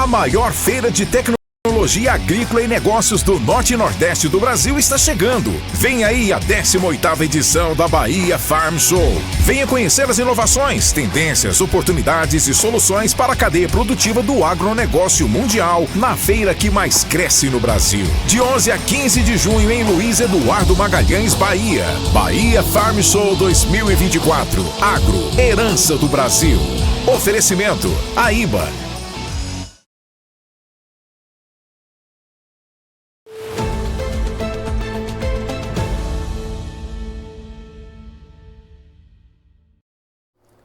maior feira de tecnologia agrícola e negócios do Norte e Nordeste do Brasil está chegando. Vem aí a 18ª edição da Bahia Farm Show. Venha conhecer as inovações, tendências, oportunidades e soluções para a cadeia produtiva do agronegócio mundial na feira que mais cresce no Brasil. De 11 a 15 de junho em Luiz Eduardo Magalhães, Bahia. Bahia Farm Show 2024. Agro, herança do Brasil. Oferecimento: AIBA.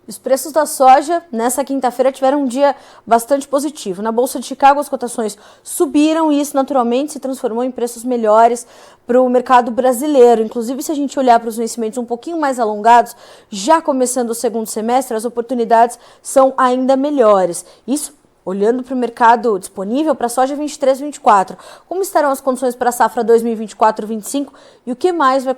Os preços da soja nessa quinta-feira tiveram um dia bastante positivo. Na Bolsa de Chicago as cotações subiram e isso naturalmente se transformou em preços melhores para o mercado brasileiro. Inclusive, se a gente olhar para os vencimentos um pouquinho mais alongados, já começando o segundo semestre, as oportunidades são ainda melhores. Isso olhando para o mercado disponível para a soja 23-24, como estarão as condições para a safra 2024-25 e o que mais vai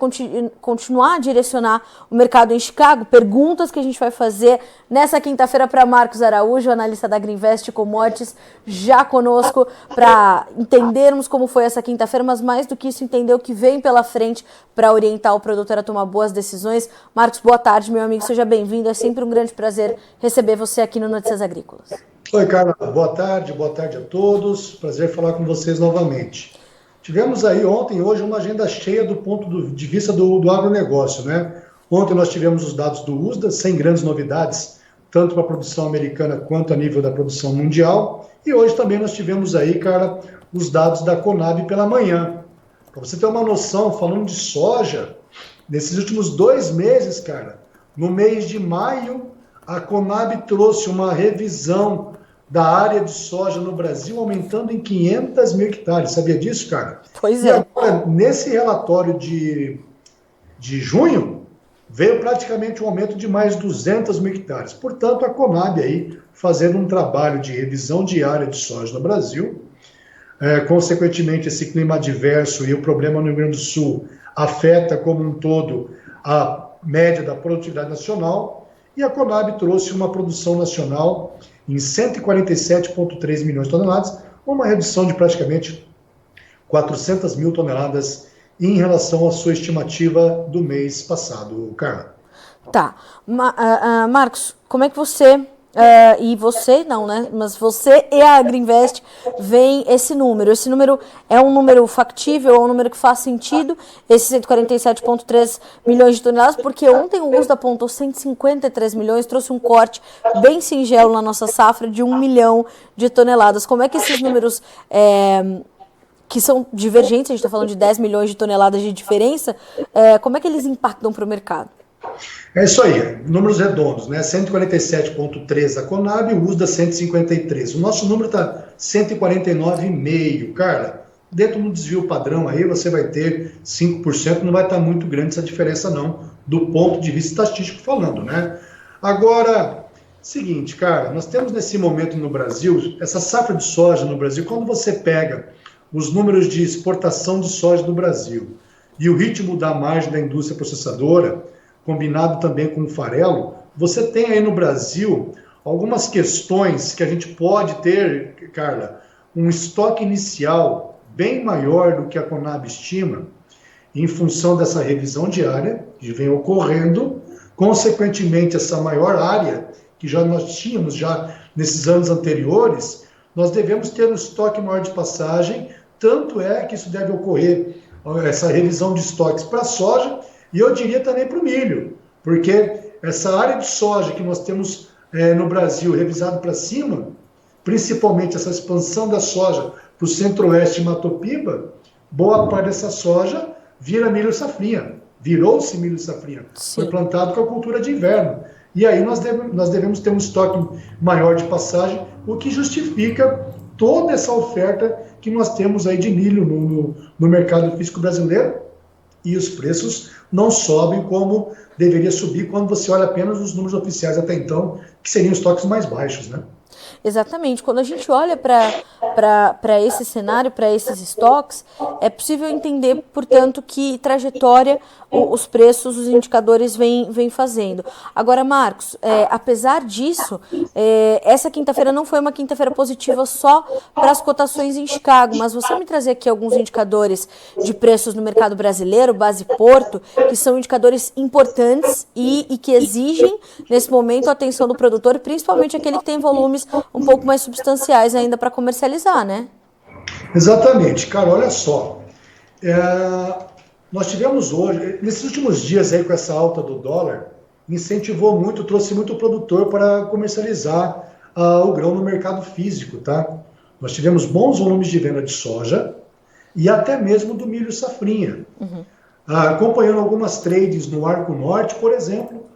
continuar a direcionar o mercado em Chicago? Perguntas que a gente vai fazer nessa quinta-feira para Marcos Araújo, analista da Greenvest Commodities, já conosco para entendermos como foi essa quinta-feira, mas mais do que isso, entender o que vem pela frente para orientar o produtor a tomar boas decisões. Marcos, boa tarde, meu amigo, seja bem-vindo. É sempre um grande prazer receber você aqui no Notícias Agrícolas. Oi, Carla, boa tarde a todos, prazer falar com vocês novamente. Tivemos aí ontem e hoje uma agenda cheia do ponto de vista do agronegócio, né? Ontem nós tivemos os dados do USDA, sem grandes novidades, tanto para a produção americana quanto a nível da produção mundial, e hoje também nós tivemos aí, Carla, os dados da Conab pela manhã. Para você ter uma noção, falando de soja, nesses últimos 2 meses, cara, no mês de maio, a Conab trouxe uma revisão da área de soja no Brasil aumentando em 500 mil hectares. Sabia disso, cara? Pois é. E agora, nesse relatório de junho, veio praticamente um aumento de mais 200 mil hectares. Portanto, a Conab aí fazendo um trabalho de revisão de área de soja no Brasil. Consequentemente, esse clima adverso e o problema no Rio Grande do Sul afeta como um todo a média da produtividade nacional. E a Conab trouxe uma produção nacional em 147,3 milhões de toneladas, uma redução de praticamente 400 mil toneladas em relação à sua estimativa do mês passado, Carla. Tá. Marcos, como é que você, e você não, né? Mas você e a Greenvest veem esse número? Esse número é um número factível, é um número que faz sentido, esse 147,3 milhões de toneladas, porque ontem o USDA apontou 153 milhões, trouxe um corte bem singelo na nossa safra de 1 milhão de toneladas. Como é que esses números, que são divergentes, a gente está falando de 10 milhões de toneladas de diferença, como é que eles impactam para o mercado? É isso aí, números redondos, né? 147,3 a Conab, o USDA 153. O nosso número está 149,5, cara. Dentro do desvio padrão aí você vai ter 5%, não vai estar muito grande essa diferença não, do ponto de vista estatístico falando, né? Agora, seguinte, cara, nós temos nesse momento no Brasil, essa safra de soja no Brasil, quando você pega os números de exportação de soja do Brasil e o ritmo da margem da indústria processadora, combinado também com o farelo, você tem aí no Brasil algumas questões que a gente pode ter, Carla, um estoque inicial bem maior do que a Conab estima, em função dessa revisão diária que vem ocorrendo, consequentemente essa maior área que já nós tínhamos já nesses anos anteriores, nós devemos ter um estoque maior de passagem, tanto é que isso deve ocorrer, essa revisão de estoques para a soja, e eu diria também para o milho, porque essa área de soja que nós temos no Brasil revisado para cima, principalmente essa expansão da soja para o centro-oeste e Mato Piba, boa parte dessa soja vira milho safrinha, virou-se milho safrinha, foi plantado com a cultura de inverno. E aí nós devemos ter um estoque maior de passagem, o que justifica toda essa oferta que nós temos aí de milho no mercado físico brasileiro, e os preços não sobem como deveria subir quando você olha apenas os números oficiais até então, que seriam estoques mais baixos, né? Exatamente. Quando a gente olha para esse cenário, para esses estoques, é possível entender, portanto, que trajetória os preços, os indicadores vêm fazendo. Agora, Marcos, apesar disso, essa quinta-feira não foi uma quinta-feira positiva só para as cotações em Chicago, mas você me trazer aqui alguns indicadores de preços no mercado brasileiro, base Porto, que são indicadores importantes e que exigem, nesse momento, a atenção do produtor, principalmente aquele que tem volumes um pouco mais substanciais ainda para comercializar, né? Exatamente, cara, olha só. Nós tivemos hoje, nesses últimos dias aí com essa alta do dólar, incentivou muito, trouxe muito o produtor para comercializar o grão no mercado físico, tá? Nós tivemos bons volumes de venda de soja e até mesmo do milho safrinha. Acompanhando algumas trades no Arco Norte, por exemplo,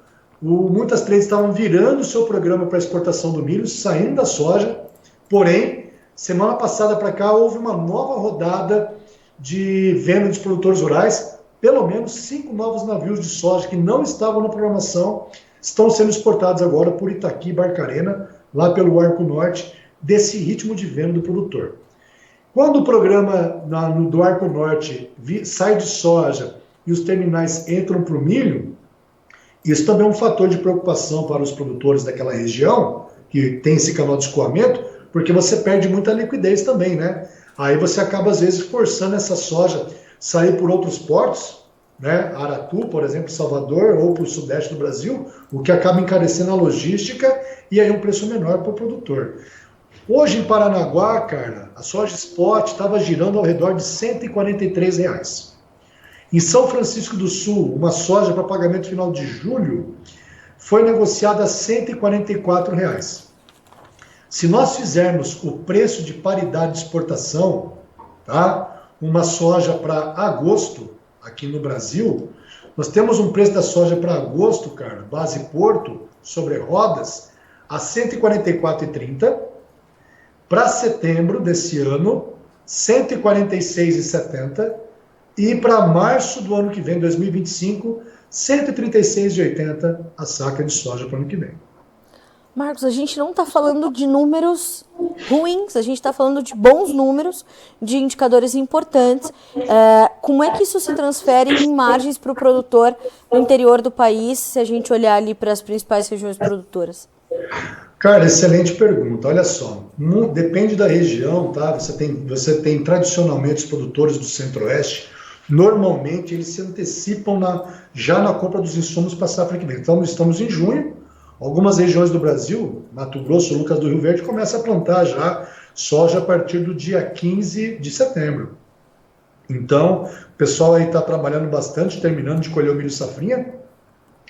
muitas trades estavam virando o seu programa para exportação do milho, saindo da soja, porém, semana passada para cá houve uma nova rodada de venda dos produtores rurais, pelo menos 5 novos navios de soja que não estavam na programação, estão sendo exportados agora por Itaqui e Barcarena, lá pelo Arco Norte, desse ritmo de venda do produtor. Quando o programa do Arco Norte sai de soja e os terminais entram para o milho, isso também é um fator de preocupação para os produtores daquela região, que tem esse canal de escoamento, porque você perde muita liquidez também, né? Aí você acaba, às vezes, forçando essa soja sair por outros portos, né? Aratu, por exemplo, Salvador, ou para o sudeste do Brasil, o que acaba encarecendo a logística e aí um preço menor para o produtor. Hoje, em Paranaguá, Carla, a soja spot estava girando ao redor de R$ 143. Em São Francisco do Sul, uma soja para pagamento final de julho foi negociada a R$ 144. Se nós fizermos o preço de paridade de exportação, tá? Uma soja para agosto, aqui no Brasil, nós temos um preço da soja para agosto, cara, base Porto, sobre rodas, a R$ 144,30. Para setembro desse ano, R$ 146,70. E para março do ano que vem, 2025, R$ 136,80 a saca de soja para o ano que vem. Marcos, a gente não está falando de números ruins, a gente está falando de bons números, de indicadores importantes. Como é que isso se transfere em margens para o produtor no interior do país, se a gente olhar ali para as principais regiões produtoras? Cara, excelente pergunta. Olha só, depende da região, tá? Você tem tradicionalmente os produtores do Centro-Oeste, normalmente eles se antecipam já na compra dos insumos para a safra que vem. Então, estamos em junho, algumas regiões do Brasil, Mato Grosso, Lucas do Rio Verde, começa a plantar já soja a partir do dia 15 de setembro. Então, o pessoal aí está trabalhando bastante, terminando de colher o milho safrinha,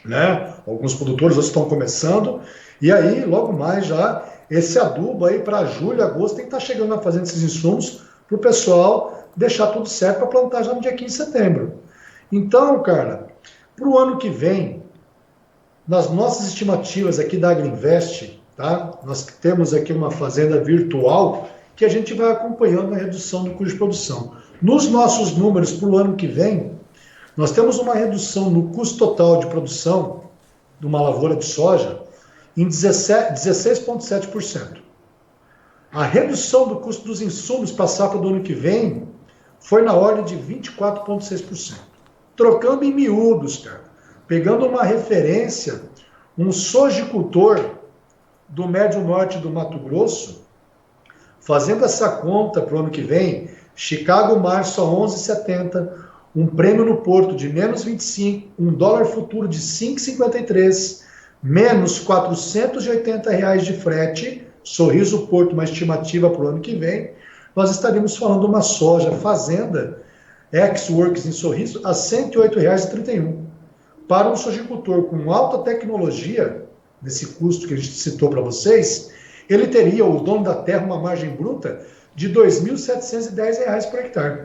né? Alguns produtores já estão começando, e aí, logo mais já, esse adubo aí para julho, agosto, tem que estar chegando na fazenda esses insumos para o pessoal deixar tudo certo para plantar já no dia 15 de setembro. Então, cara, para o ano que vem, nas nossas estimativas aqui da Agriinvest, tá? Nós temos aqui uma fazenda virtual que a gente vai acompanhando a redução do custo de produção. Nos nossos números para o ano que vem, nós temos uma redução no custo total de produção de uma lavoura de soja em 16,7%. A redução do custo dos insumos para a safra do ano que vem foi na ordem de 24,6%. Trocando em miúdos, cara, pegando uma referência, um sojicultor do Médio Norte do Mato Grosso, fazendo essa conta para o ano que vem, Chicago março a 11,70, um prêmio no Porto de menos 25, um dólar futuro de 5,53, menos R$ 480 de frete, Sorriso Porto, uma estimativa para o ano que vem, nós estaríamos falando de uma soja fazenda ex-works em Sorriso a R$ 108,31. Para um sojicultor com alta tecnologia, nesse custo que a gente citou para vocês, ele teria, o dono da terra, uma margem bruta de R$ 2.710 por hectare.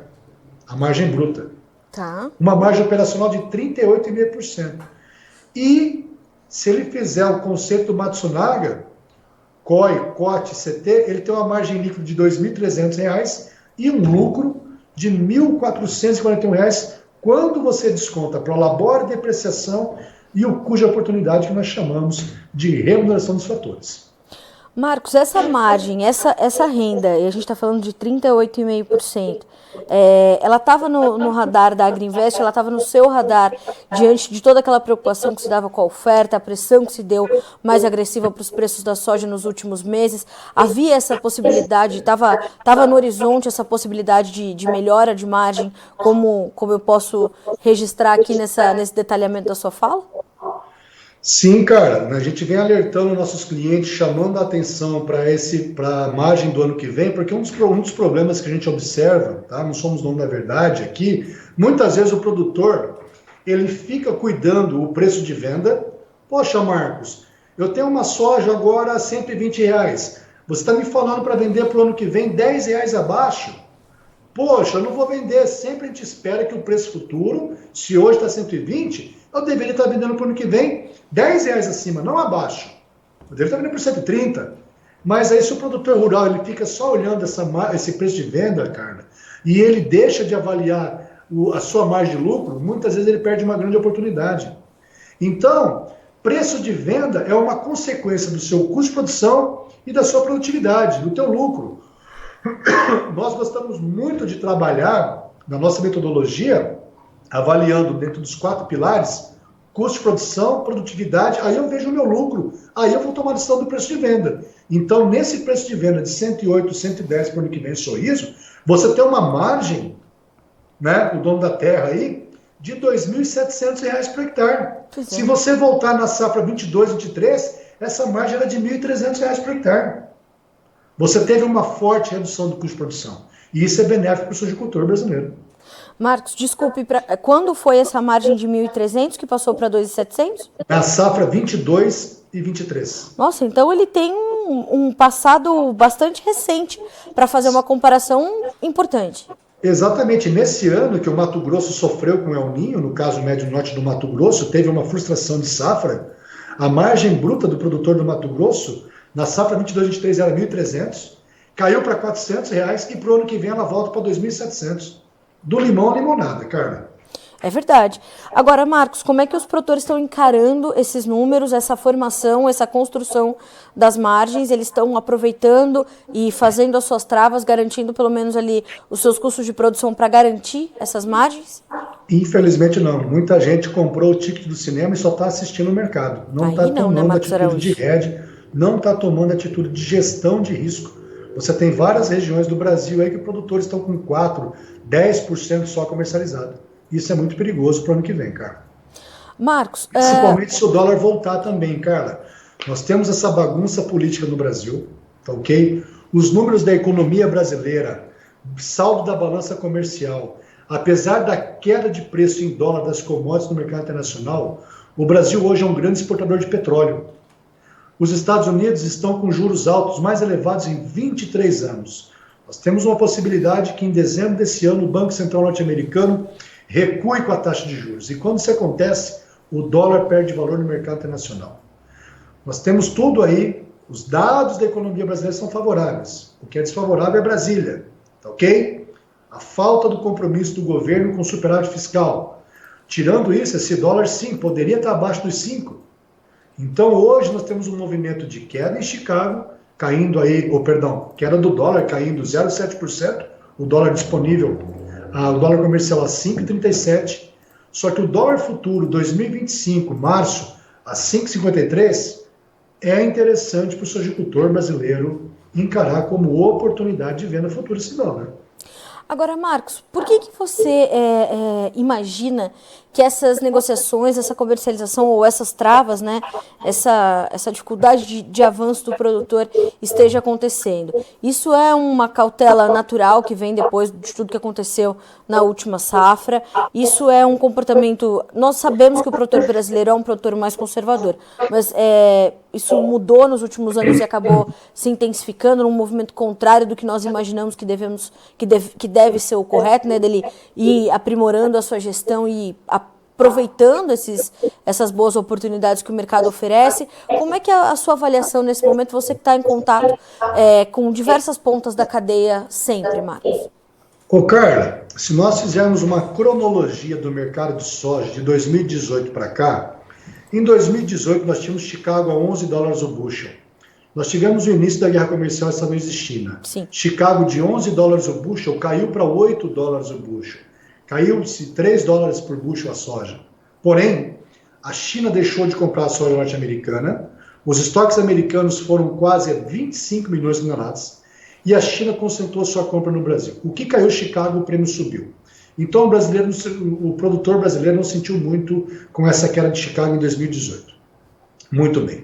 A margem bruta. Tá. Uma margem operacional de 38,5%. E se ele fizer o conceito do Matsunaga, COI, COT, CT, ele tem uma margem líquida de R$ 2.300 e um lucro de R$ 1.441 quando você desconta para o labor de depreciação e o custo de oportunidade que nós chamamos de remuneração dos fatores. Marcos, essa margem, essa renda, e a gente está falando de 38,5%, ela estava no radar da Agrinvest, ela estava no seu radar diante de toda aquela preocupação que se dava com a oferta, a pressão que se deu mais agressiva para os preços da soja nos últimos meses. Havia essa possibilidade, estava no horizonte essa possibilidade de melhora de margem, como eu posso registrar aqui nesse detalhamento da sua fala? Sim, cara, a gente vem alertando nossos clientes, chamando a atenção para a margem do ano que vem, porque um dos problemas que a gente observa, tá? Não somos dono da verdade aqui, muitas vezes o produtor, ele fica cuidando o preço de venda. Poxa, Marcos, eu tenho uma soja agora a R$120, você está me falando para vender para o ano que vem R$10 abaixo? Poxa, eu não vou vender, sempre a gente espera que o preço futuro, se hoje está 120, eu deveria estar vendendo para o ano que vem R$10 acima, não abaixo. Eu deveria estar vendendo por 130. Mas aí se o produtor rural ele fica só olhando esse preço de venda, Carla, e ele deixa de avaliar a sua margem de lucro, muitas vezes ele perde uma grande oportunidade. Então, preço de venda é uma consequência do seu custo de produção e da sua produtividade, do teu lucro. Nós gostamos muito de trabalhar na nossa metodologia, avaliando dentro dos 4 pilares, custo de produção, produtividade, aí eu vejo o meu lucro, aí eu vou tomar a decisão do preço de venda. Então, nesse preço de venda de 108, 110 para o ano que vem, Sorriso, você tem uma margem, né, o dono da terra aí, de R$ 2.700 por hectare. Se você voltar na safra 22, 23, essa margem era de R$ 1.300 por hectare. Você teve uma forte redução do custo de produção. E isso é benéfico para o sojicultor brasileiro. Marcos, desculpe, quando foi essa margem de 1.300 que passou para 2.700? Na safra 22 e 23. Nossa, então ele tem um passado bastante recente para fazer uma comparação importante. Exatamente. Nesse ano que o Mato Grosso sofreu com o El Niño, no caso médio norte do Mato Grosso, teve uma frustração de safra, a margem bruta do produtor do Mato Grosso, na safra 22 e 23 era 1.300, caiu para R$400 e para o ano que vem ela volta para 2.700. Do limão à limonada, Carla. É verdade. Agora, Marcos, como é que os produtores estão encarando esses números, essa formação, essa construção das margens? Eles estão aproveitando e fazendo as suas travas, garantindo pelo menos ali os seus custos de produção para garantir essas margens? Infelizmente não. Muita gente comprou o ticket do cinema e só está assistindo o mercado. Não está tomando atitude de hedge, não está tomando atitude de gestão de risco. Você tem várias regiões do Brasil aí que os produtores estão com 4%, 10% só comercializado. Isso é muito perigoso para o ano que vem, Carla. Marcos... Principalmente se o dólar voltar também, Carla. Nós temos essa bagunça política no Brasil, tá ok? Os números da economia brasileira, saldo da balança comercial, apesar da queda de preço em dólar das commodities no mercado internacional, o Brasil hoje é um grande exportador de petróleo. Os Estados Unidos estão com juros altos mais elevados em 23 anos. Nós temos uma possibilidade que em dezembro desse ano o Banco Central norte-americano recue com a taxa de juros. E quando isso acontece, o dólar perde valor no mercado internacional. Nós temos tudo aí, os dados da economia brasileira são favoráveis. O que é desfavorável é Brasília, tá ok? A falta do compromisso do governo com o superávit fiscal. Tirando isso, esse dólar sim, poderia estar abaixo dos 5. Então hoje nós temos um movimento de queda em Chicago, caindo aí, queda do dólar caindo 0,7%, o dólar disponível, o dólar comercial a 5,37%, só que o dólar futuro 2025, março, a 5,53%, é interessante para o sojicultor brasileiro encarar como oportunidade de venda futura esse dólar. Agora, Marcos, por que você imagina que essas negociações, essa comercialização ou essas travas, né, essa dificuldade de avanço do produtor esteja acontecendo? Isso é uma cautela natural que vem depois de tudo que aconteceu na última safra? Isso é um comportamento... Nós sabemos que o produtor brasileiro é um produtor mais conservador, mas isso mudou nos últimos anos e acabou se intensificando num movimento contrário do que nós imaginamos que deve ser o correto, né, dele ir aprimorando a sua gestão e aproveitando essas boas oportunidades que o mercado oferece. Como é que é a sua avaliação nesse momento, você que está em contato com diversas pontas da cadeia sempre, Marcos? Ô Carla, se nós fizermos uma cronologia do mercado de soja de 2018 para cá, em 2018 nós tínhamos Chicago a $11 o bushel. Nós tivemos o início da guerra comercial Estados Unidos e China. Sim. Chicago de $11 o bushel caiu para $8 o bushel. Caiu-se $3 por bushel a soja. Porém, a China deixou de comprar a soja norte-americana, os estoques americanos foram quase 25 milhões de toneladas, e a China concentrou sua compra no Brasil. O que caiu Chicago, o prêmio subiu. Então o produtor brasileiro não sentiu muito com essa queda de Chicago em 2018. Muito bem.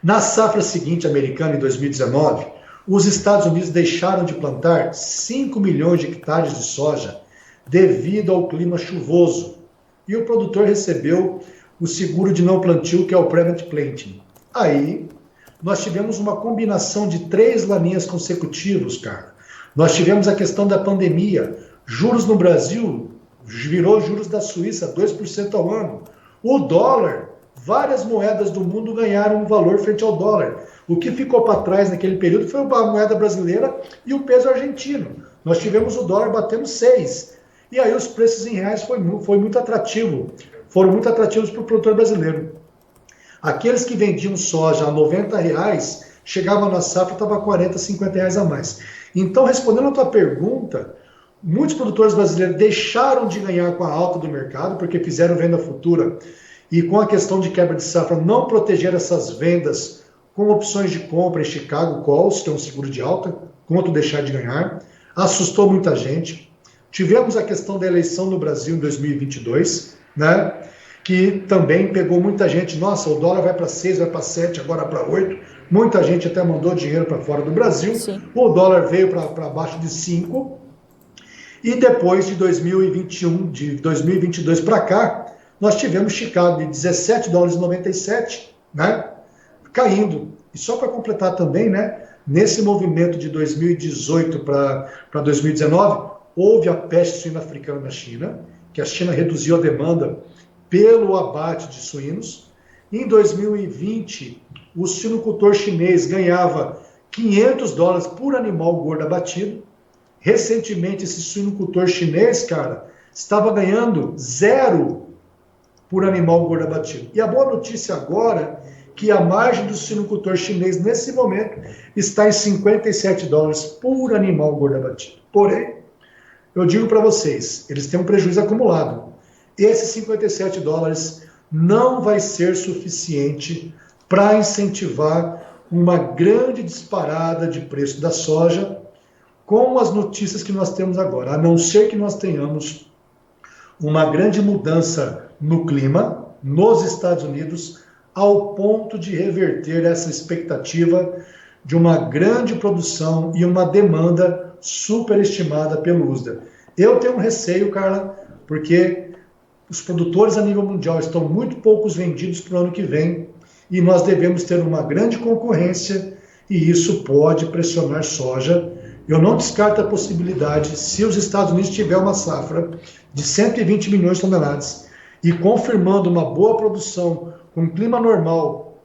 Na safra seguinte americana, em 2019, os Estados Unidos deixaram de plantar 5 milhões de hectares de soja devido ao clima chuvoso. E o produtor recebeu o seguro de não plantio, que é o Prevent Planting. Aí, nós tivemos uma combinação de 3 laninhas consecutivos, cara. Nós tivemos a questão da pandemia. Juros no Brasil virou juros da Suíça, 2% ao ano. O dólar, várias moedas do mundo ganharam valor frente ao dólar. O que ficou para trás naquele período foi a moeda brasileira e o peso argentino. Nós tivemos o dólar batendo 6. E aí os preços em reais foi muito atrativo. Foram muito atrativos para o produtor brasileiro. Aqueles que vendiam soja a R$90, chegavam na safra, estava R$40, R$50 a mais. Então, respondendo a tua pergunta, muitos produtores brasileiros deixaram de ganhar com a alta do mercado, porque fizeram venda futura, e com a questão de quebra de safra, não protegeram essas vendas com opções de compra em Chicago Calls, que é um seguro de alta, quanto deixar de ganhar. Assustou muita gente. Tivemos a questão da eleição no Brasil em 2022, né? Que também pegou muita gente. Nossa, o dólar vai para 6, vai para 7, agora para 8. Muita gente até mandou dinheiro para fora do Brasil. Sim. O dólar veio para baixo de 5. E depois de 2021, de 2022 para cá, nós tivemos Chicago de $17,97, né? Caindo. E só para completar também, né? Nesse movimento de 2018 para 2019, houve a peste suína africana na China, que a China reduziu a demanda pelo abate de suínos. Em 2020, o suinocultor chinês ganhava $500 por animal gordo abatido. Recentemente, esse suinocultor chinês, cara, estava ganhando 0 por animal gordo abatido. E a boa notícia agora é que a margem do suinocultor chinês, nesse momento, está em $57 por animal gordo abatido. Porém, eu digo para vocês, eles têm um prejuízo acumulado. Esses $57 não vai ser suficiente para incentivar uma grande disparada de preço da soja com as notícias que nós temos agora, a não ser que nós tenhamos uma grande mudança no clima nos Estados Unidos, ao ponto de reverter essa expectativa de uma grande produção e uma demanda superestimada pelo USDA. Eu tenho um receio, Carla, porque os produtores a nível mundial estão muito poucos vendidos para o ano que vem e nós devemos ter uma grande concorrência e isso pode pressionar soja. Eu não descarto a possibilidade, se os Estados Unidos tiver uma safra de 120 milhões de toneladas e confirmando uma boa produção com clima normal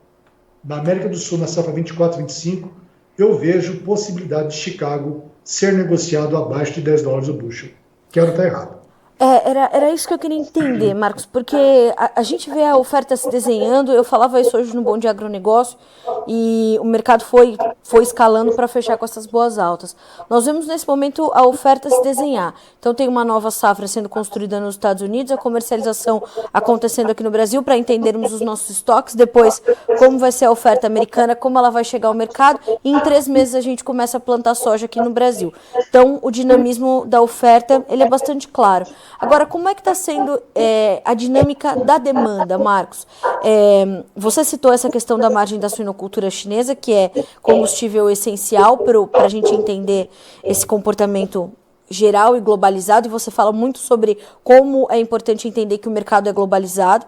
na América do Sul na safra 24-25, eu vejo possibilidade de Chicago ser negociado abaixo de $10 o bushel. Quero estar errado. Era isso que eu queria entender, Marcos, porque a gente vê a oferta se desenhando. Eu falava isso hoje no Bom Dia Agronegócio e o mercado foi escalando para fechar com essas boas altas. Nós vemos nesse momento a oferta se desenhar. Então tem uma nova safra sendo construída nos Estados Unidos, a comercialização acontecendo aqui no Brasil para entendermos os nossos estoques, depois como vai ser a oferta americana, como ela vai chegar ao mercado e em 3 meses a gente começa a plantar soja aqui no Brasil. Então o dinamismo da oferta ele é bastante claro. Agora, como é que está sendo a dinâmica da demanda, Marcos? Você citou essa questão da margem da suinocultura chinesa, que é combustível essencial para a gente entender esse comportamento geral e globalizado, e você fala muito sobre como é importante entender que o mercado é globalizado.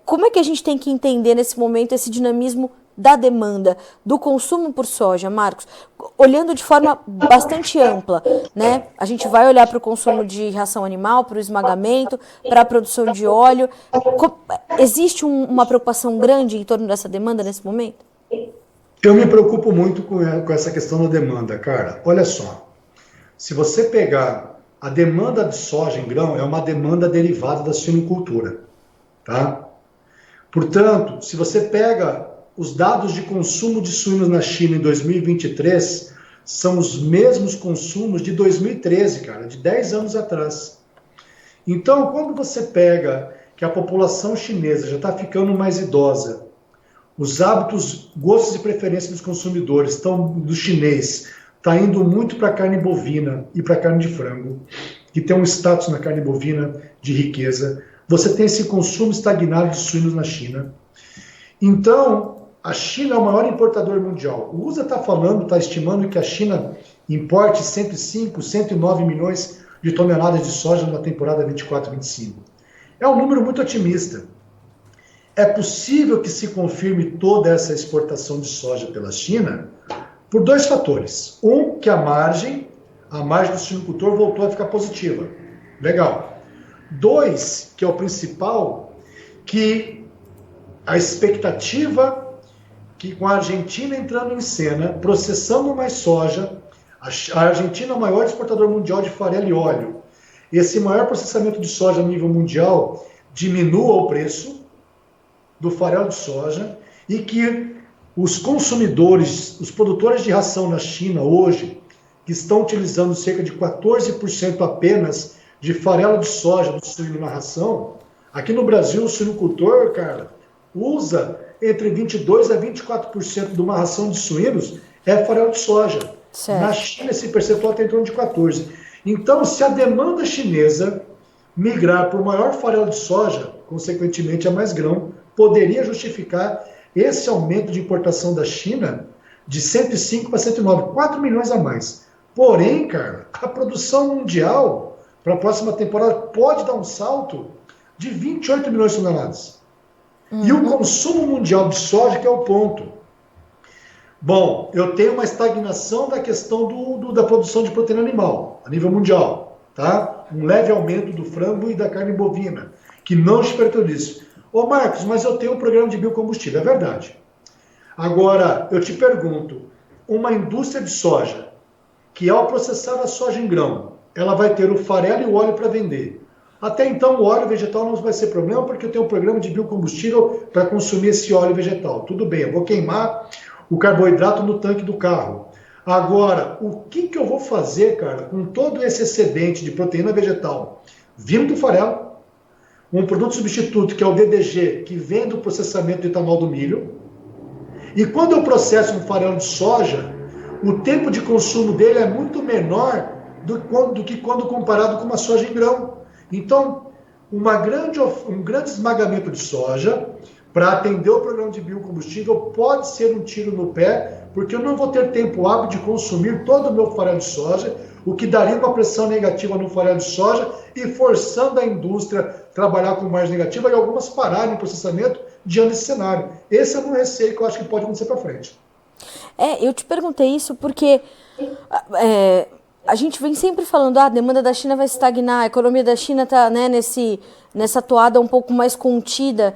Como é que a gente tem que entender nesse momento esse dinamismo da demanda, do consumo por soja, Marcos? Olhando de forma bastante ampla, né? A gente vai olhar para o consumo de ração animal, para o esmagamento, para a produção de óleo. Existe uma preocupação grande em torno dessa demanda nesse momento? Eu me preocupo muito com essa questão da demanda, cara. Olha só, se você pegar a demanda de soja em grão, é uma demanda derivada da suinocultura, tá? Portanto, se você pega os dados de consumo de suínos na China em 2023 são os mesmos consumos de 2013, cara, de 10 anos atrás. Então, quando você pega que a população chinesa já está ficando mais idosa, os hábitos, gostos e preferências dos consumidores do chinês está indo muito para carne bovina e para carne de frango, que tem um status na carne bovina de riqueza. Você tem esse consumo estagnado de suínos na China. Então, a China é o maior importador mundial. O USA está estimando que a China importe 105, 109 milhões de toneladas de soja na temporada 24-25. É um número muito otimista. É possível que se confirme toda essa exportação de soja pela China por dois fatores. Um, que a margem do suinocultor voltou a ficar positiva. Legal. Dois, que é o principal, que a expectativa que com a Argentina entrando em cena, processando mais soja, a Argentina é o maior exportador mundial de farelo e óleo. Esse maior processamento de soja a nível mundial diminua o preço do farelo de soja e que os consumidores, os produtores de ração na China hoje, que estão utilizando cerca de 14% apenas de farelo de soja do suíno na ração, aqui no Brasil o suinocultor, cara, usa entre 22% a 24% de uma ração de suínos é farelo de soja. Certo. Na China esse percentual está em torno de 14%. Então, se a demanda chinesa migrar para o maior farelo de soja, consequentemente a mais grão, poderia justificar esse aumento de importação da China de 105 para 109, 4 milhões a mais. Porém, cara, a produção mundial para a próxima temporada pode dar um salto de 28 milhões de toneladas. E o consumo mundial de soja, que é o ponto. Bom, eu tenho uma estagnação da questão da produção de proteína animal, a nível mundial, tá? Um leve aumento do frango e da carne bovina, que não despertou disso. Ô Marcos, mas eu tenho um programa de biocombustível, é verdade. Agora, eu te pergunto, uma indústria de soja, que ao processar a soja em grão, ela vai ter o farelo e o óleo para vender. Até então, o óleo vegetal não vai ser problema, porque eu tenho um programa de biocombustível para consumir esse óleo vegetal. Tudo bem, eu vou queimar o carboidrato no tanque do carro. Agora, o que eu vou fazer, cara, com todo esse excedente de proteína vegetal vindo do farelo, um produto substituto que é o DDG, que vem do processamento do etanol do milho, e quando eu processo um farelo de soja, o tempo de consumo dele é muito menor do que quando comparado com uma soja em grão. Então, um grande esmagamento de soja para atender o programa de biocombustível pode ser um tiro no pé, porque eu não vou ter tempo hábil de consumir todo o meu farelo de soja, o que daria uma pressão negativa no farelo de soja e forçando a indústria a trabalhar com margem negativa e algumas pararem o processamento diante desse cenário. Esse é um receio que eu acho que pode acontecer para frente. Eu te perguntei isso porque a gente vem sempre falando, a demanda da China vai estagnar, a economia da China está, né, nessa toada um pouco mais contida,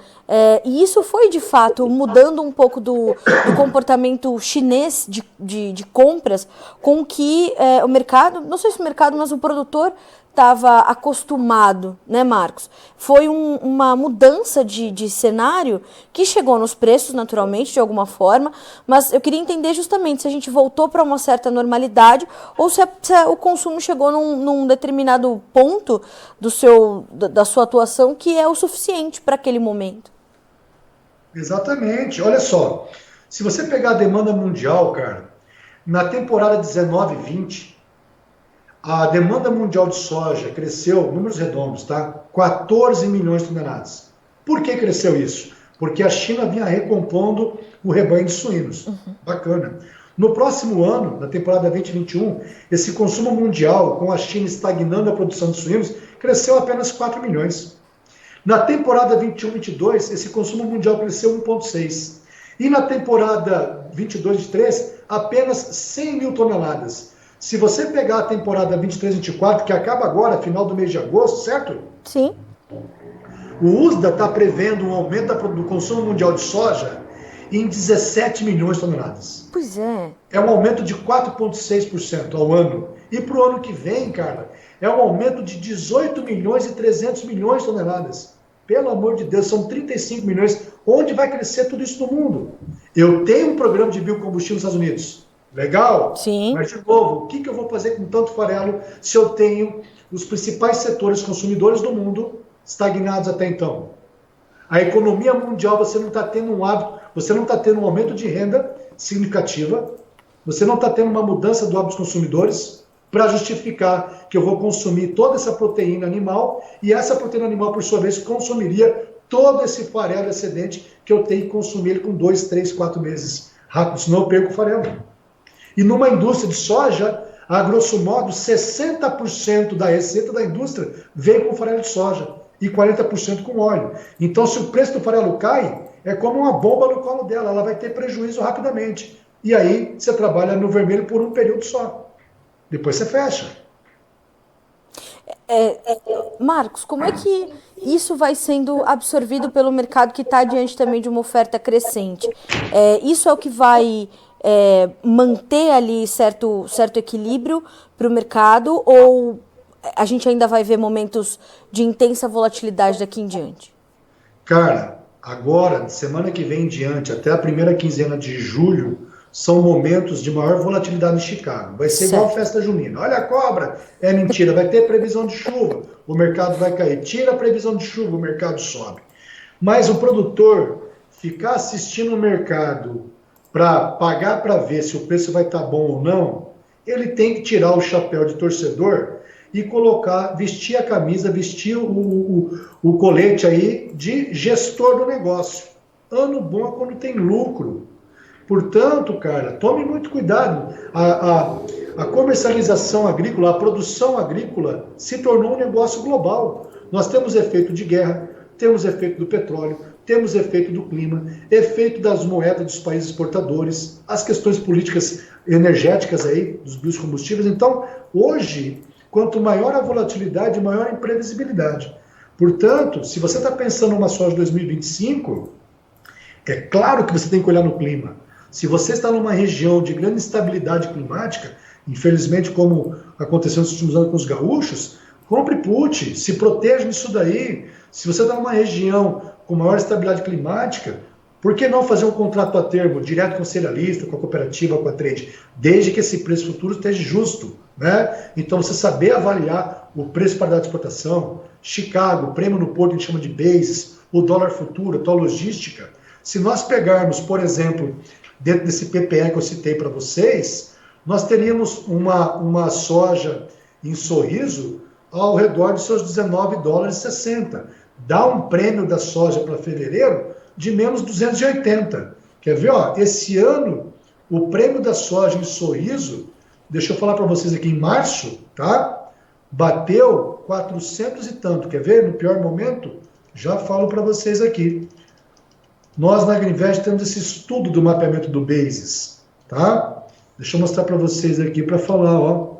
e isso foi de fato mudando um pouco do comportamento chinês de compras, com que o mercado, não sei se o mercado, mas o produtor estava acostumado, né, Marcos? Foi uma mudança de cenário que chegou nos preços, naturalmente, de alguma forma, mas eu queria entender justamente se a gente voltou para uma certa normalidade ou se o consumo chegou num determinado ponto da sua atuação que é o suficiente para aquele momento. Exatamente. Olha só, se você pegar a demanda mundial, cara, na temporada 19-20, a demanda mundial de soja cresceu, números redondos, tá? 14 milhões de toneladas. Por que cresceu isso? Porque a China vinha recompondo o rebanho de suínos. Bacana. No próximo ano, na temporada 2021, esse consumo mundial, com a China estagnando a produção de suínos, cresceu apenas 4 milhões. Na temporada 21-22, esse consumo mundial cresceu 1,6. E na temporada 22-23, apenas 100 mil toneladas. Se você pegar a temporada 23-24, que acaba agora, final do mês de agosto, certo? Sim. O USDA está prevendo um aumento do consumo mundial de soja em 17 milhões de toneladas. Pois é. É um aumento de 4,6% ao ano. E para o ano que vem, cara, é um aumento de 18 milhões e 300 milhões de toneladas. Pelo amor de Deus, são 35 milhões, Onde vai crescer tudo isso no mundo? Eu tenho um programa de biocombustível nos Estados Unidos. Legal? Sim. Mas, de novo, o que eu vou fazer com tanto farelo se eu tenho os principais setores consumidores do mundo estagnados até então? A economia mundial, você não está tendo um hábito, você não está tendo um aumento de renda significativa, você não está tendo uma mudança do hábito dos consumidores para justificar que eu vou consumir toda essa proteína animal e essa proteína animal, por sua vez, consumiria todo esse farelo excedente que eu tenho que consumir ele com 2, 3, 4 meses rápido, senão eu perco o farelo. E numa indústria de soja, a grosso modo, 60% da receita da indústria vem com farelo de soja e 40% com óleo. Então, se o preço do farelo cai, é como uma bomba no colo dela, ela vai ter prejuízo rapidamente. E aí, você trabalha no vermelho por um período só. Depois você fecha. Marcos, como é que isso vai sendo absorvido pelo mercado que está diante também de uma oferta crescente? Isso é o que vai manter ali certo equilíbrio para o mercado, ou a gente ainda vai ver momentos de intensa volatilidade daqui em diante? Cara, agora, semana que vem em diante, até a primeira quinzena de julho, são momentos de maior volatilidade em Chicago. Vai ser igual a festa junina. Olha a cobra, é mentira, vai ter previsão de chuva, o mercado vai cair. Tira a previsão de chuva, o mercado sobe. Mas o produtor ficar assistindo o mercado para pagar para ver se o preço vai estar bom ou não, ele tem que tirar o chapéu de torcedor e colocar, vestir a camisa, vestir o colete aí de gestor do negócio. Ano bom é quando tem lucro. Portanto, cara, tome muito cuidado. A comercialização agrícola, a produção agrícola se tornou um negócio global. Nós temos efeito de guerra, temos efeito do petróleo, temos efeito do clima, efeito das moedas dos países exportadores, as questões políticas energéticas aí, dos biocombustíveis. Então, hoje, quanto maior a volatilidade, maior a imprevisibilidade. Portanto, se você está pensando numa soja de 2025, é claro que você tem que olhar no clima. Se você está numa região de grande instabilidade climática, infelizmente como aconteceu nos últimos anos com os gaúchos, compre put, se proteja nisso daí. Se você está numa região com maior estabilidade climática, por que não fazer um contrato a termo direto com o cerealista, com a cooperativa, com a trade, desde que esse preço futuro esteja justo, né? Então você saber avaliar o preço para dar de exportação, Chicago, prêmio no porto que a gente chama de bases, o dólar futuro, a tua logística. Se nós pegarmos, por exemplo, dentro desse PPE que eu citei para vocês, nós teríamos uma soja em Sorriso ao redor de seus $19,60. Dá um prêmio da soja para fevereiro de menos 280. Quer ver? Ó, esse ano, o prêmio da soja em Sorriso, deixa eu falar para vocês aqui, em março, tá? Bateu 400 e tanto. Quer ver? No pior momento, já falo para vocês aqui. Nós, na Agrinvest, temos esse estudo do mapeamento do Bases, tá? Deixa eu mostrar para vocês aqui para falar, ó.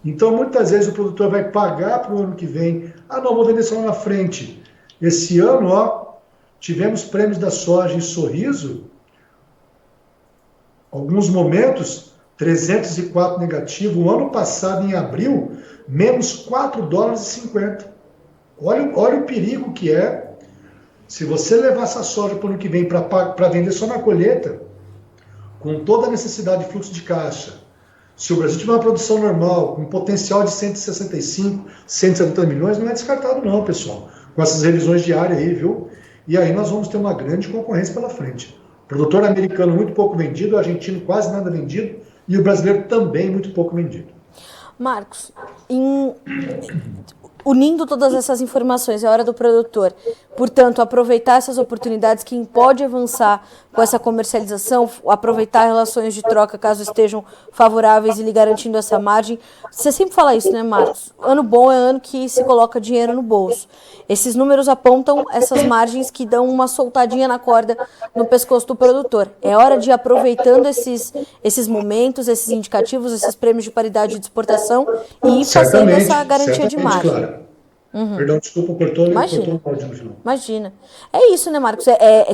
Então, muitas vezes o produtor vai pagar para o ano que vem. Ah, não, vou vender só lá na frente. Esse ano, ó, tivemos prêmios da soja em Sorriso, alguns momentos, 304 negativo. O ano passado, em abril, menos $4,50. Olha o perigo que é. Se você levar essa soja para o ano que vem para vender só na colheita, com toda a necessidade de fluxo de caixa, se o Brasil tiver uma produção normal, com potencial de 165, 170 milhões, não é descartado não, pessoal. Com essas revisões diárias aí, viu? E aí nós vamos ter uma grande concorrência pela frente. O produtor americano muito pouco vendido, o argentino quase nada vendido, e o brasileiro também muito pouco vendido. Marcos, unindo todas essas informações, é hora do produtor, portanto, aproveitar essas oportunidades, quem pode avançar com essa comercialização, aproveitar relações de troca caso estejam favoráveis e lhe garantindo essa margem. Você sempre fala isso, né, Marcos? Ano bom é ano que se coloca dinheiro no bolso. Esses números apontam essas margens que dão uma soltadinha na corda no pescoço do produtor. É hora de ir aproveitando esses momentos, esses indicativos, esses prêmios de paridade de exportação e ir fazendo essa garantia de margem. Claro. Uhum. Perdão, desculpa, cortou o áudio no final. Imagina. É isso, né, Marcos?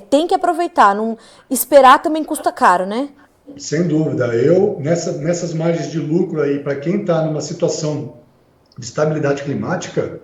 Tem que aproveitar, não esperar também custa caro, né? Sem dúvida. Eu, nessas margens de lucro aí, para quem está numa situação de estabilidade climática,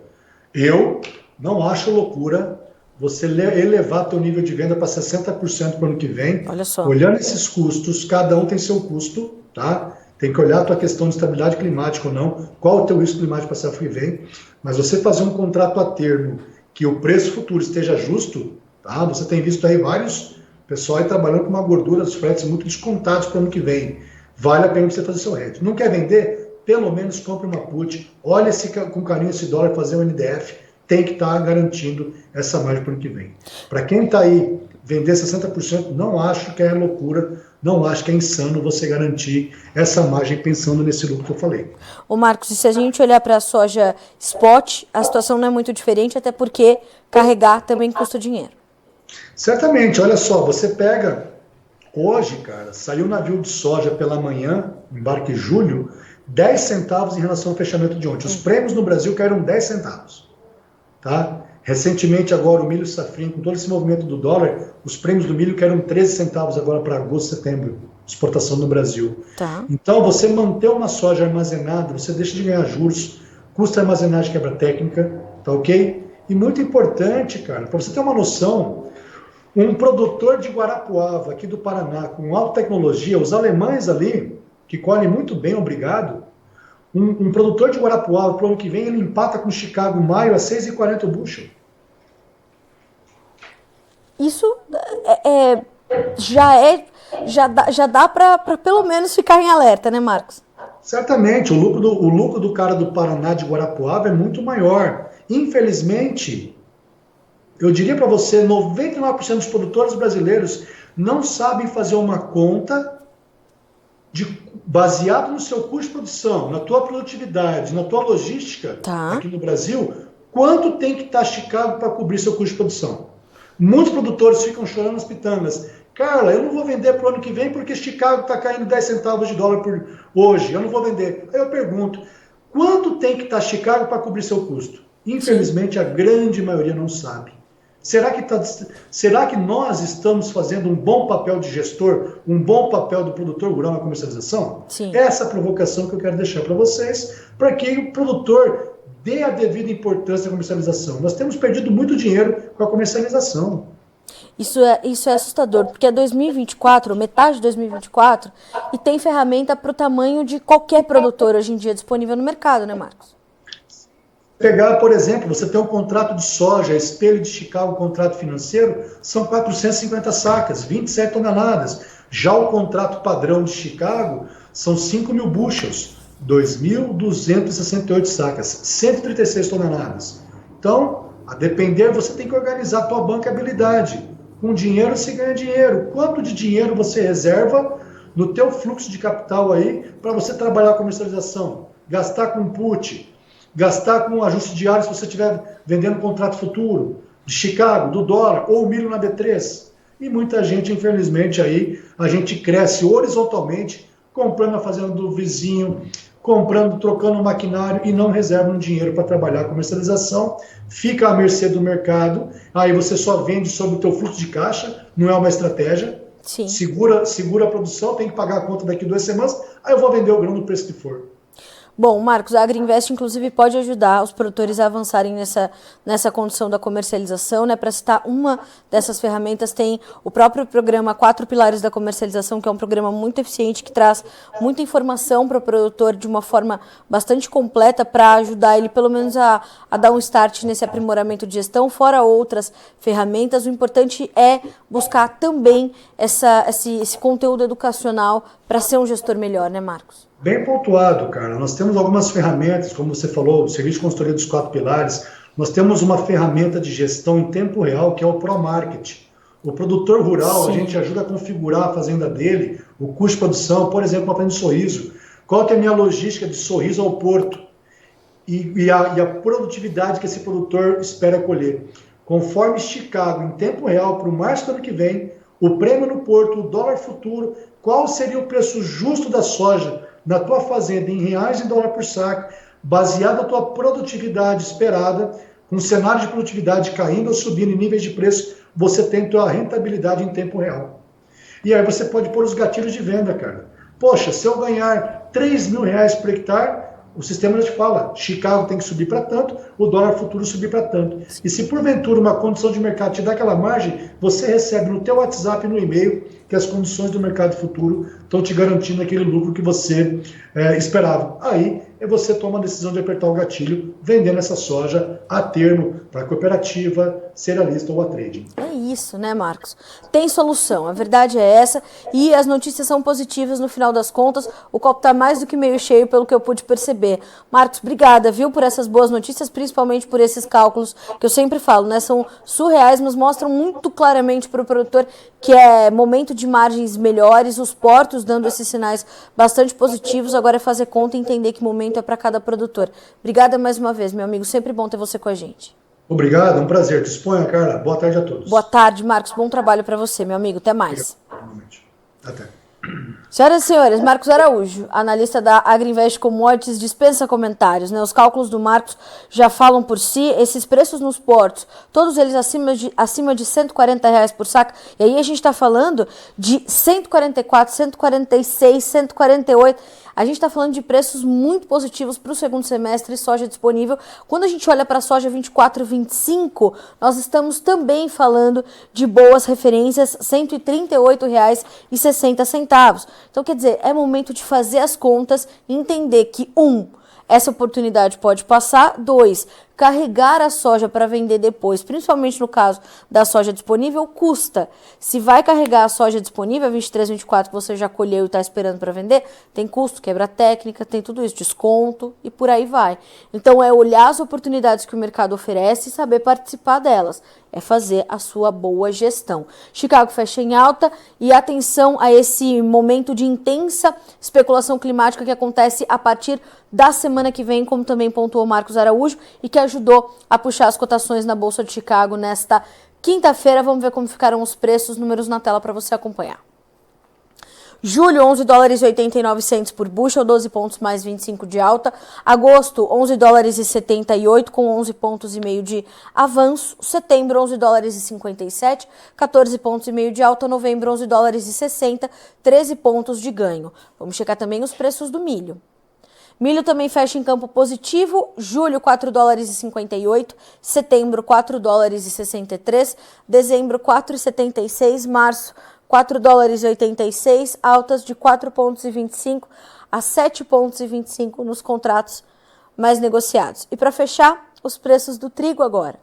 eu não acho loucura você elevar teu nível de venda para 60% para o ano que vem. Olha só. Olhando esses custos, cada um tem seu custo, tá? Tem que olhar a tua questão de estabilidade climática ou não, qual o teu risco climático para a safra que vem, mas você fazer um contrato a termo que o preço futuro esteja justo, tá? Você tem visto aí vários pessoal aí trabalhando com uma gordura dos fretes muito descontados para o ano que vem. Vale a pena você fazer seu hedge. Não quer vender? Pelo menos compre uma put, olha com carinho esse dólar, fazer um NDF, tem que estar garantindo essa margem para o ano que vem. Para quem está aí, vender 60%, não acho que é loucura, não acho que é insano você garantir essa margem pensando nesse lucro que eu falei. Ô Marcos, e se a gente olhar para a soja spot, a situação não é muito diferente, até porque carregar também custa dinheiro. Certamente, olha só, você pega, hoje, cara, saiu um navio de soja pela manhã, embarque julho, 10 centavos em relação ao fechamento de ontem. Os prêmios no Brasil caíram 10 centavos, tá? Recentemente, agora, o milho safrinho, com todo esse movimento do dólar, os prêmios do milho caíram 13 centavos agora para agosto, setembro, exportação no Brasil. Tá. Então, você manter uma soja armazenada, você deixa de ganhar juros, custo de armazenagem quebra técnica, tá ok? E muito importante, cara, para você ter uma noção, um produtor de Guarapuava, aqui do Paraná, com alta tecnologia, os alemães ali, que colhem muito bem, obrigado, um produtor de Guarapuava, para o ano que vem, ele empata com Chicago maio a 6,40 o bushel. Isso já dá para pelo menos ficar em alerta, né, Marcos? Certamente, o lucro do cara do Paraná de Guarapuava é muito maior. Infelizmente, eu diria para você, 99% dos produtores brasileiros não sabem fazer uma conta baseado no seu custo de produção, na tua produtividade, na tua logística, tá, aqui no Brasil, quanto tem que estar Chicago para cobrir seu custo de produção. Muitos produtores ficam chorando nas pitangas. Carla, eu não vou vender para o ano que vem porque Chicago está caindo 10 centavos de dólar por hoje, eu não vou vender. Aí eu pergunto, quanto tem que estar Chicago para cobrir seu custo? Infelizmente, a grande maioria não sabe. Será que nós estamos fazendo um bom papel de gestor, um bom papel do produtor rural na comercialização? Sim. Essa é a provocação que eu quero deixar para vocês, para que o produtor dê a devida importância à comercialização. Nós temos perdido muito dinheiro com a comercialização. Isso é assustador, porque é 2024, metade de 2024, e tem ferramenta para o tamanho de qualquer produtor hoje em dia disponível no mercado, né, Marcos? Pegar, por exemplo, você tem um contrato de soja, espelho de Chicago, contrato financeiro, são 450 sacas, 27 toneladas. Já o contrato padrão de Chicago são 5 mil bushels, 2.268 sacas, 136 toneladas. Então, a depender, você tem que organizar a tua bancabilidade. Com dinheiro você ganha dinheiro. Quanto de dinheiro você reserva no teu fluxo de capital aí para você trabalhar a comercialização? Gastar com put, gastar com ajuste diário se você estiver vendendo contrato futuro, de Chicago, do dólar, ou milho na B3. E muita gente, infelizmente, aí, a gente cresce horizontalmente, comprando a fazenda do vizinho, comprando, trocando o maquinário e não reserva um dinheiro para trabalhar a comercialização, fica à mercê do mercado, aí você só vende sobre o teu fluxo de caixa, não é uma estratégia. Sim. Segura a produção, tem que pagar a conta daqui 2 semanas, aí eu vou vender o grão no preço que for. Bom, Marcos, a Agriinvest, inclusive, pode ajudar os produtores a avançarem nessa condição da comercialização, né? Para citar uma dessas ferramentas, tem o próprio programa 4 Pilares da Comercialização, que é um programa muito eficiente, que traz muita informação para o produtor de uma forma bastante completa para ajudar ele, pelo menos, a dar um start nesse aprimoramento de gestão, fora outras ferramentas. O importante é buscar também esse conteúdo educacional para ser um gestor melhor, né, Marcos? Bem pontuado, cara. Nós temos algumas ferramentas, como você falou, o Serviço de Consultoria dos 4 Pilares. Nós temos uma ferramenta de gestão em tempo real, que é o ProMarket. O produtor rural, sim, a gente ajuda a configurar a fazenda dele, o custo de produção, por exemplo, uma fazenda de Sorriso. Qual que é a minha logística de Sorriso ao porto? E a produtividade que esse produtor espera colher. Conforme Chicago, em tempo real, para o março do ano que vem, o prêmio no porto, o dólar futuro, qual seria o preço justo da soja na tua fazenda em reais e dólar por saco, baseado na tua produtividade esperada, com um cenário de produtividade caindo ou subindo em níveis de preço, você tem tua rentabilidade em tempo real. E aí você pode pôr os gatilhos de venda, cara. Poxa, se eu ganhar R$3.000 por hectare, O sistema já te fala, Chicago tem que subir para tanto, o dólar futuro subir para tanto. E se porventura uma condição de mercado te dá aquela margem, você recebe no teu WhatsApp e no e-mail que as condições do mercado futuro estão te garantindo aquele lucro que você esperava. Aí você toma a decisão de apertar o gatilho, vendendo essa soja a termo para cooperativa, cerealista ou a trading. É isso, né, Marcos? Tem solução, a verdade é essa, e as notícias são positivas no final das contas. O copo está mais do que meio cheio, pelo que eu pude perceber. Marcos, obrigada, viu, por essas boas notícias, principalmente por esses cálculos que eu sempre falo, né? São surreais, mas mostram muito claramente para o produtor que é momento de margens melhores, os portos dando esses sinais bastante positivos. Agora é fazer conta e entender que momento é para cada produtor. Obrigada mais uma vez, meu amigo. Sempre bom ter você com a gente. Obrigado, é um prazer. Disponha, Carla. Boa tarde a todos. Boa tarde, Marcos. Bom trabalho para você, meu amigo. Até mais. Até. Senhoras e senhores, Marcos Araújo, analista da Agriinvest Commodities, dispensa comentários, né? Os cálculos do Marcos já falam por si. Esses preços nos portos, todos eles acima de R$140 por saca. E aí a gente está falando de 144, 146, 148. A gente está falando de preços muito positivos para o segundo semestre, soja disponível. Quando a gente olha para a soja 24, 25, nós estamos também falando de boas referências, R$ 138,60. Então, quer dizer, é momento de fazer as contas e entender que, essa oportunidade pode passar. 2, carregar a soja para vender depois, principalmente no caso da soja disponível, custa. Se vai carregar a soja disponível, a 23, 24, que você já colheu e está esperando para vender, tem custo, quebra técnica, tem tudo isso, desconto e por aí vai. Então é olhar as oportunidades que o mercado oferece e saber participar delas. É fazer a sua boa gestão. Chicago fecha em alta e atenção a esse momento de intensa especulação climática que acontece a partir da semana que vem, como também pontuou Marcos Araújo, e que ajudou a puxar as cotações na Bolsa de Chicago nesta quinta-feira. Vamos ver como ficaram os preços, números na tela para você acompanhar. Julho, $11,89 por bushel, 12 pontos mais 25 de alta. Agosto, $11,78 com 11 pontos e meio de avanço. Setembro, $11,57, 14 pontos e meio de alta. Novembro, $11,60, 13 pontos de ganho. Vamos checar também os preços do milho. Milho também fecha em campo positivo, julho $4,58, setembro $4,63, dezembro $4,76, março $4,86, altas de 4,25 a 7,25 nos contratos mais negociados. E para fechar, os preços do trigo agora.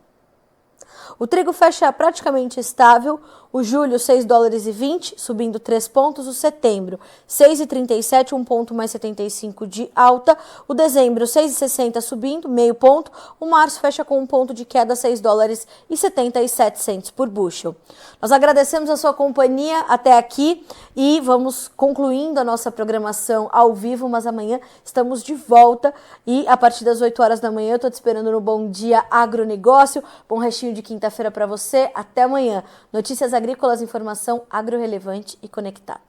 O trigo fecha praticamente estável, o julho $6,20, subindo 3 pontos, o setembro $6,37, 1 ponto mais 75 de alta, o dezembro $6,60 subindo, meio ponto, o março fecha com 1 ponto de queda, $6,77 por bushel. Nós agradecemos a sua companhia até aqui e vamos concluindo a nossa programação ao vivo, mas amanhã estamos de volta e a partir das 8 horas da manhã eu estou te esperando no Bom Dia Agronegócio. Bom restinho de quinta-feira para você, até amanhã. Notícias agrícolas, informação agro-relevante e conectada.